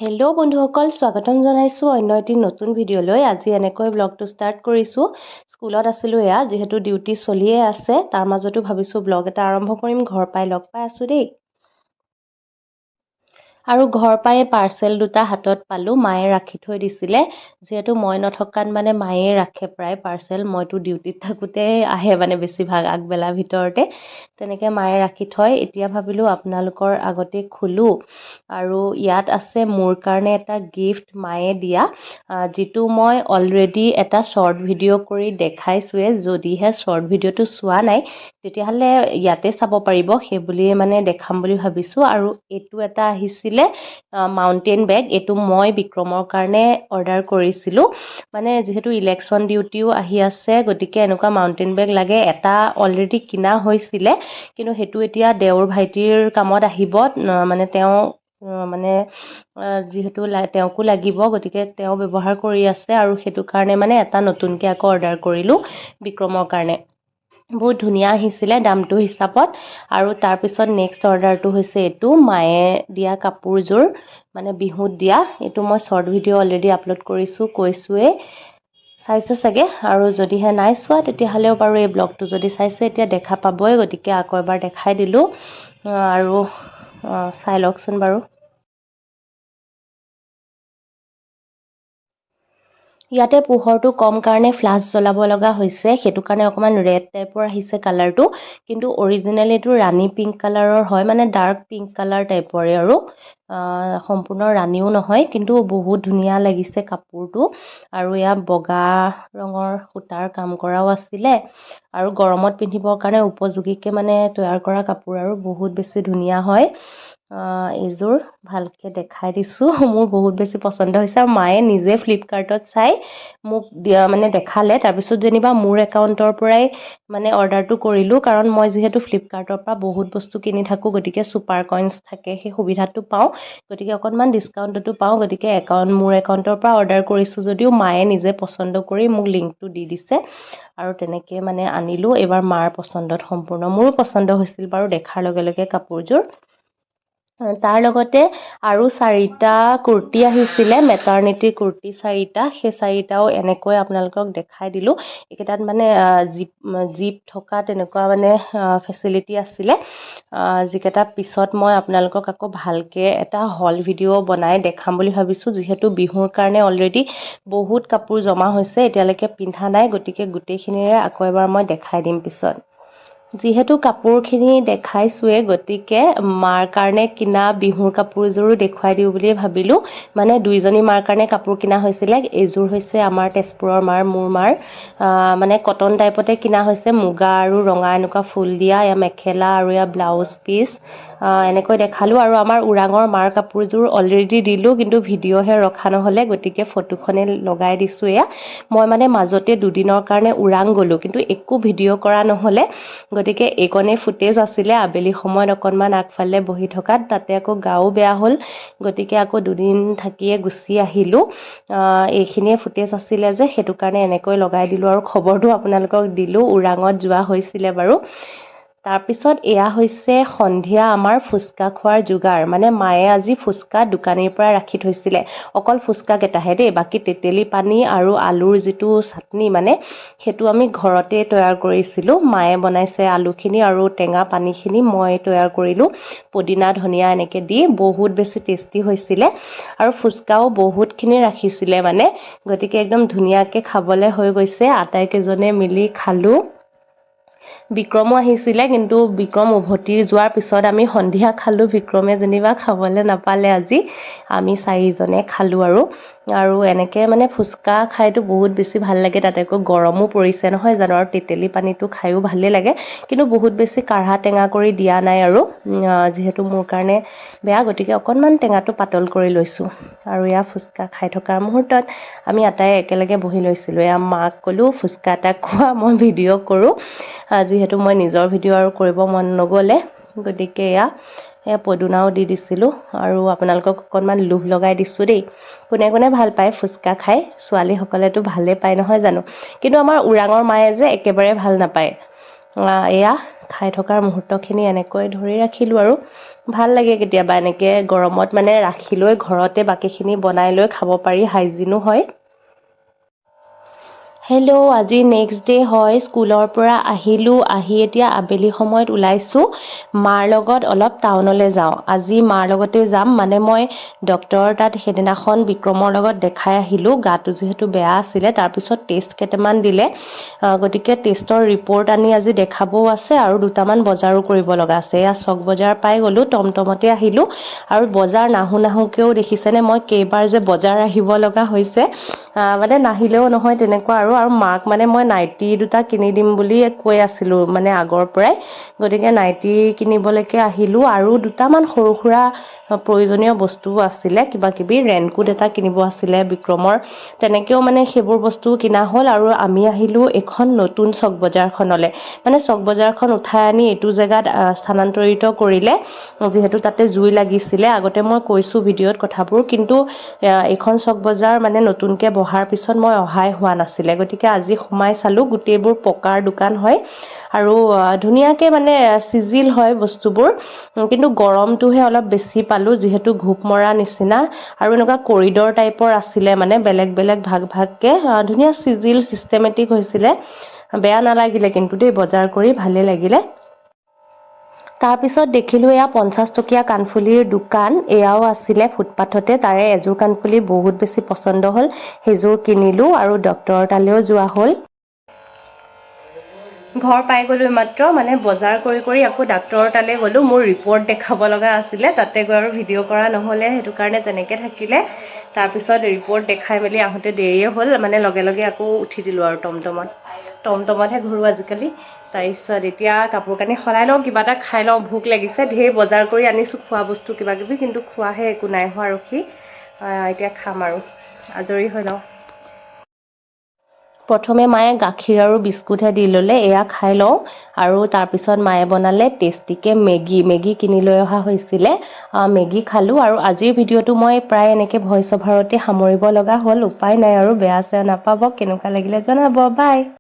Hello' বন্ধুসকল, স্বাগতম জনাইছোঁ অন্য এটি নতুন ভিডিঅ'লৈ। আজি এনেকৈ ব্লগটো ষ্টাৰ্ট কৰিছোঁ। স্কুলত আছিলোঁ যিহেতু ডিউটি চলিয়ে আছে, তাৰ মাজতো ভাবিছোঁ ব্লগ এটা আৰম্ভ কৰিম। ঘৰ পাই লগ পাই আছোঁ দেই। আৰু ঘৰ পাই পাৰ্চেল দুটা হাতত পালোঁ। মায়ে ৰাখি থৈ দিছিলে, যিহেতু মই নথকাত মানে মায়ে ৰাখে প্ৰায় পাৰ্চেল। মইতো ডিউটিত থাকোঁতে আহে মানে বেছিভাগ আগবেলাৰ ভিতৰতে, তেনেকৈ মায়ে ৰাখি থয়। এতিয়া ভাবিলোঁ আপোনালোকৰ আগতে খোলোঁ। আৰু ইয়াত আছে মোৰ কাৰণে এটা গিফ্ট মায়ে দিয়া, যিটো মই অলৰেডি এটা শ্বৰ্ট ভিডিঅ' কৰি দেখাইছোঁৱে। যদিহে শ্বৰ্ট ভিডিঅ'টো চোৱা নাই তেতিয়াহ'লে ইয়াতে চাব পাৰিব, সেই বুলিয়ে মানে দেখাম বুলি ভাবিছোঁ। আৰু এইটো এটা আহিছিলে মাউণ্টেইন বেগ। এইটো মই বিক্ৰমৰ কাৰণে অৰ্ডাৰ কৰিছিলোঁ। মানে যিহেতু ইলেকশ্যন ডিউটিও আহি আছে, গতিকে এনেকুৱা মাউণ্টেইন বেগ লাগে। এটা অলৰেডি কিনা হৈছিলে, কিন্তু সেইটো এতিয়া দেওৰ ভাইটিৰ কামত আহিব। মানে তেওঁ যিহেতু তেওঁকো লাগিব, গতিকে তেওঁ ব্যৱহাৰ কৰি আছে। আৰু সেইটো কাৰণে মানে এটা নতুনকৈ আকৌ অৰ্ডাৰ কৰিলোঁ বিক্ৰমৰ কাৰণে। বহুত ধুনীয়া আহিছিলে দামটো হিচাপত। আৰু তাৰপিছত নেক্সট অৰ্ডাৰটো হৈছে এইটো মায়ে দিয়া কাপোৰযোৰ, মানে বিহুত দিয়া। এইটো মই শ্বৰ্ট ভিডিঅ' অলৰেডি আপলোড কৰিছোঁ, কৈছোঁৱেই, চাইছে চাগে। আৰু যদিহে নাই চোৱা তেতিয়াহ'লেও বাৰু এই ব্লগটো যদি চাইছে এতিয়া দেখা পাবই, গতিকে আকৌ এবাৰ দেখাই দিলোঁ। আৰু চাই লওকচোন বাৰু। ইয়াতে পোহৰটো কম কাৰণে ফ্লাছ জ্বলাব লগা হৈছে, সেইটো কাৰণে অকণমান ৰেড টাইপৰ আহিছে কালাৰটো। কিন্তু অৰিজিনেলি এইটো ৰাণী পিংক কালাৰৰ হয়, মানে ডাৰ্ক পিংক কালাৰ টাইপৰে। আৰু সম্পূৰ্ণ ৰাণীও নহয়, কিন্তু বহুত ধুনীয়া লাগিছে কাপোৰটো। আৰু এয়া বগা ৰঙৰ সূতাৰ কাম কৰাও আছিলে। আৰু গৰমত পিন্ধিবৰ কাৰণে উপযোগীকৈ মানে তৈয়াৰ কৰা কাপোৰ, আৰু বহুত বেছি ধুনীয়া হয়। এইযোৰ ভালকৈ দেখাই দিছোঁ, মোৰ বহুত বেছি পচন্দ হৈছে। আৰু মায়ে নিজে ফ্লিপকাৰ্টত চাই মোক মানে দেখালে। তাৰপিছত যেনিবা মোৰ একাউণ্টৰ পৰাই মানে অৰ্ডাৰটো কৰিলোঁ, কাৰণ মই যিহেতু ফ্লিপকাৰ্টৰ পৰা বহুত বস্তু কিনি থাকোঁ, গতিকে ছুপাৰ কইন্স থাকে, সেই সুবিধাটো পাওঁ, গতিকে অকণমান ডিছকাউণ্টতো পাওঁ। গতিকে মোৰ একাউণ্টৰ পৰা অৰ্ডাৰ কৰিছোঁ যদিও মায়ে নিজে পচন্দ কৰি মোক লিংকটো দি দিছে। আৰু তেনেকৈ মানে আনিলোঁ। এইবাৰ মাৰ পচন্দত সম্পূৰ্ণ, মোৰো পচন্দ হৈছিল বাৰু দেখাৰ লগে লগে কাপোৰযোৰ। তাৰ লগতে আৰু 4টা কুৰ্তি আহিছিলে, মেটাৰ্নিটি কুৰ্তি 4টা। সেই 4টাও এনেকৈ আপোনালোকক দেখাই দিলোঁ। এইকেইটাত মানে জিপ থকা তেনেকুৱা মানে ফেচিলিটি আছিলে, যিকেইটা পিছত মই আপোনালোকক আকৌ ভালকৈ এটা হল ভিডিঅ' বনাই দেখাম বুলি ভাবিছোঁ। যিহেতু বিহুৰ কাৰণে অলৰেডি বহুত কাপোৰ জমা হৈছে, এতিয়ালৈকে পিন্ধা নাই, গতিকে গোটেইখিনিৰে আকৌ এবাৰ মই দেখাই দিম পিছত। যিহেতু কাপোৰখিনি দেখাইছোঁৱে, গতিকে মাৰ কাৰণে কিনা বিহুৰ কাপোৰযোৰো দেখুৱাই দিওঁ বুলি ভাবিলোঁ। মানে দুইজনী মাৰ কাৰণে কাপোৰ কিনা হৈছিলে। এইযোৰ হৈছে আমাৰ তেজপুৰৰ মাৰ, মোৰ মাৰ, মানে কটন টাইপতে কিনা হৈছে, মুগা আৰু ৰঙা এনেকুৱা ফুল দিয়া। এয়া মেখেলা আৰু এয়া ব্লাউজ পিচ এনেকৈ দেখালোঁ। আৰু আমাৰ ওৰাঙৰ মাৰ কাপোৰযোৰ অলৰেডি দিলোঁ, কিন্তু ভিডিঅ'হে ৰখা নহ'লে, গতিকে ফটোখনে লগাই দিছোঁ। এয়া মই মানে মাজতে দুদিনৰ কাৰণে ওৰাং গ'লোঁ, কিন্তু একো ভিডিঅ' কৰা নহ'লে, গতিকে এইকণেই ফুটেজ আছিলে। আবেলি সময়ত অকণমান আগফালে বহি থকাত, তাতে আকৌ গাও বেয়া হ'ল, গতিকে আকৌ দুদিন থাকিয়ে গুচি আহিলোঁ। এইখিনিয়ে ফুটেজ আছিলে যে, সেইটো কাৰণে এনেকৈ লগাই দিলোঁ। আৰু খবৰটো আপোনালোকক দিলোঁ, ওৰাঙত যোৱা হৈছিলে বাৰু। তাৰপিছত এয়া হৈছে সন্ধিয়া আমাৰ ফুচকা খোৱাৰ যোগাৰ। মানে মায়ে আজি ফুচকা দোকানীৰ পৰা ৰাখি থৈছিলে, অকল ফুচকা কেইটাহে দেই, বাকী তেতেলী পানী আৰু আলুৰ যিটো চাটনি, মানে সেইটো আমি ঘৰতে তৈয়াৰ কৰিছিলোঁ। মায়ে বনাইছে আলুখিনি, আৰু টেঙা পানীখিনি মই তৈয়াৰ কৰিলোঁ, পদিনা ধনিয়া এনেকৈ দি। বহুত বেছি টেষ্টি হৈছিলে। আৰু ফুচকাও বহুতখিনি ৰাখিছিলে মানে, গতিকে একদম ধুনীয়াকৈ খাবলৈ হৈ গৈছে। আটাইকেইজনে মিলি খালোঁ। বিক্ৰমো আহিছিলে, কিন্তু বিক্ৰম উভতি যোৱাৰ পিছত আমি সন্ধিয়া খালোঁ। বিক্ৰমে যেনিবা খাবলৈ নাপালে আজি, আমি 4জনে খালোঁ। আৰু এনেকৈ মানে ফুচকা খাইতো বহুত বেছি ভাল লাগে। তাতে আকৌ গৰমো পৰিছে নহয় জানো, আৰু তেতেলী পানীটো খায়ো ভালেই লাগে, কিন্তু বহুত বেছি কাঢ়া টেঙা কৰি দিয়া নাই। আৰু যিহেতু মোৰ কাৰণে বেয়া, গতিকে অকণমান টেঙাটো পাতল কৰি লৈছোঁ। আৰু এয়া ফুচকা খাই থকা মুহূৰ্তত আমি আটাই একেলগে বহি লৈছিলোঁ। এয়া মাক ক'লোঁ ফুচকা এটা খোৱা, মই ভিডিঅ' কৰোঁ, যিহেতু মই নিজৰ ভিডিঅ' আৰু কৰিব মন নগ'লে, গতিকে এয়া পদুনাও দি দিছিলোঁ। আৰু আপোনালোকক অকণমান লোভ লগাই দিছোঁ দেই। কোনে কোনে ভাল পায় ফুচকা খাই? ছোৱালীসকলেতো ভালেই পায় নহয় জানো, কিন্তু আমাৰ ওৰাঙৰ মায়ে যে একেবাৰে ভাল নাপায়। এয়া খাই থকাৰ মুহূৰ্তখিনি এনেকৈ ধৰি ৰাখিলোঁ আৰু ভাল লাগে কেতিয়াবা এনেকৈ গৰমত মানে ৰাখি লৈ ঘৰতে বাকীখিনি বনাই লৈ খাব পাৰি, হাইজিনো হয়। হেল্ল', আজি নেক্সট ডে হয়, স্কুলৰ পৰা আহিলোঁ, আহি এতিয়া আবেলি সময়ত ওলাইছোঁ মাৰ লগত অলপ টাউনলৈ যাওঁ। আজি মাৰ লগতে যাম, মানে মই ডক্টৰৰ তাত সেইদিনাখন বিক্ৰমৰ লগত দেখাই আহিলোঁ, গাটো যিহেতু বেয়া আছিলে, তাৰপিছত টেষ্ট কেইটামান দিলে, গতিকে টেষ্টৰ ৰিপৰ্ট আনি আজি দেখাবও আছে আৰু দুটামান বজাৰো কৰিব লগা আছে। এয়া চক বজাৰ পাই গ'লোঁ, টমটমতে আহিলোঁ আৰু বজাৰ নাহোঁকেও দেখিছেনে মই কেইবাৰ যে বজাৰ আহিব লগা হৈছে, মানে নাহিলেও নহয় তেনেকুৱা আৰু মাক মানে মই নাইটি দুটা কিনি দিম বুলি কৈ আছিলোঁ মানে আগৰ পৰাই, গতিকে নাইটি কিনিবলৈকে আহিলোঁ আৰু দুটামান সৰু সুৰা প্ৰয়োজনীয় বস্তুও আছিলে, কিবা কিবি ৰেইনকোট এটা কিনিব আছিলে বিক্ৰমৰ, তেনেকৈও মানে সেইবোৰ বস্তু কিনা হ'ল। আৰু আমি আহিলোঁ এখন নতুন চক বজাৰখনলৈ, মানে চক বজাৰখন উঠাই আনি এইটো জেগাত স্থানান্তৰিত কৰিলে, যিহেতু তাতে জুই লাগিছিলে। আগতে মই কৈছোঁ ভিডিঅ'ত কথাবোৰ, কিন্তু এইখন চক বজাৰ মানে নতুনকৈ বহাৰ পিছত মই অহাই হোৱা নাছিলে, গতিকে আজি সোমাই চালোঁ, গোটেইবোৰ পকাৰ দোকান হয় আৰু ধুনীয়াকৈ মানে চিজিল হয় বস্তুবোৰ, কিন্তু গৰমটোহে অলপ বেছি পালোঁ, যিহেতু ঘূপ মৰা নিচিনা আৰু এনেকুৱা কৰিডৰ টাইপৰ আছিলে, মানে বেলেগ বেলেগ ভাগকৈ ধুনীয়া চিজিল চিষ্টেমেটিক হৈছিলে, বেয়া নালাগিলে কিন্তু দেই, বজাৰ কৰি ভালেই লাগিলে। তাৰপিছত দেখিলোঁ এয়া 50 টকীয়া কাণফুলিৰ দোকান, এয়াও আছিলে ফুটপাথতে, তাৰে এযোৰ কাণফুলি বহুত বেছি পচন্দ হ'ল, সেইযোৰ কিনিলোঁ আৰু ডক্টৰৰ তালৈও যোৱা হ'ল। ঘৰ পাই গ'লোঁ মাত্ৰ, মানে বজাৰ কৰি আকৌ ডাক্তৰৰ তালৈ গ'লোঁ, মোৰ ৰিপৰ্ট দেখাব লগা আছিলে, তাতে গৈ আৰু ভিডিঅ' কৰা নহ'লে, সেইটো কাৰণে তেনেকৈ থাকিলে। তাৰপিছত ৰিপৰ্ট দেখাই মেলি আহোঁতে দেৰিয়ে হ'ল, মানে লগে লগে আকৌ উঠি দিলোঁ আৰু টমটমতহে ঘূৰোঁ আজিকালি। তাৰপিছত এতিয়া কাপোৰ কানি সলাই লওঁ, কিবা এটা খাই লওঁ, ভোক লাগিছে, ঢেৰ বজাৰ কৰি আনিছোঁ খোৱা বস্তু কিবা কিবি, কিন্তু খোৱাহে একো নাই হোৱা ৰখি, এতিয়া খাম আৰু আজৰি হৈ লওঁ। প্ৰথমে মায়ে গাখীৰ আৰু বিস্কুটহে দি ল'লে, এয়া খাই লওঁ, আৰু তাৰপিছত মায়ে বনালে টেষ্টিকৈ মেগী কিনি লৈ অহা হৈছিলে, মেগী খালোঁ। আৰু আজিৰ ভিডিঅ'টো মই প্ৰায় এনেকৈ ভইচ অভাৰতে সামৰিব লগা হ'ল, উপায় নাই আৰু, বেয়া চেয়া নাপাব, কেনেকুৱা লাগিলে জনাব, বাই।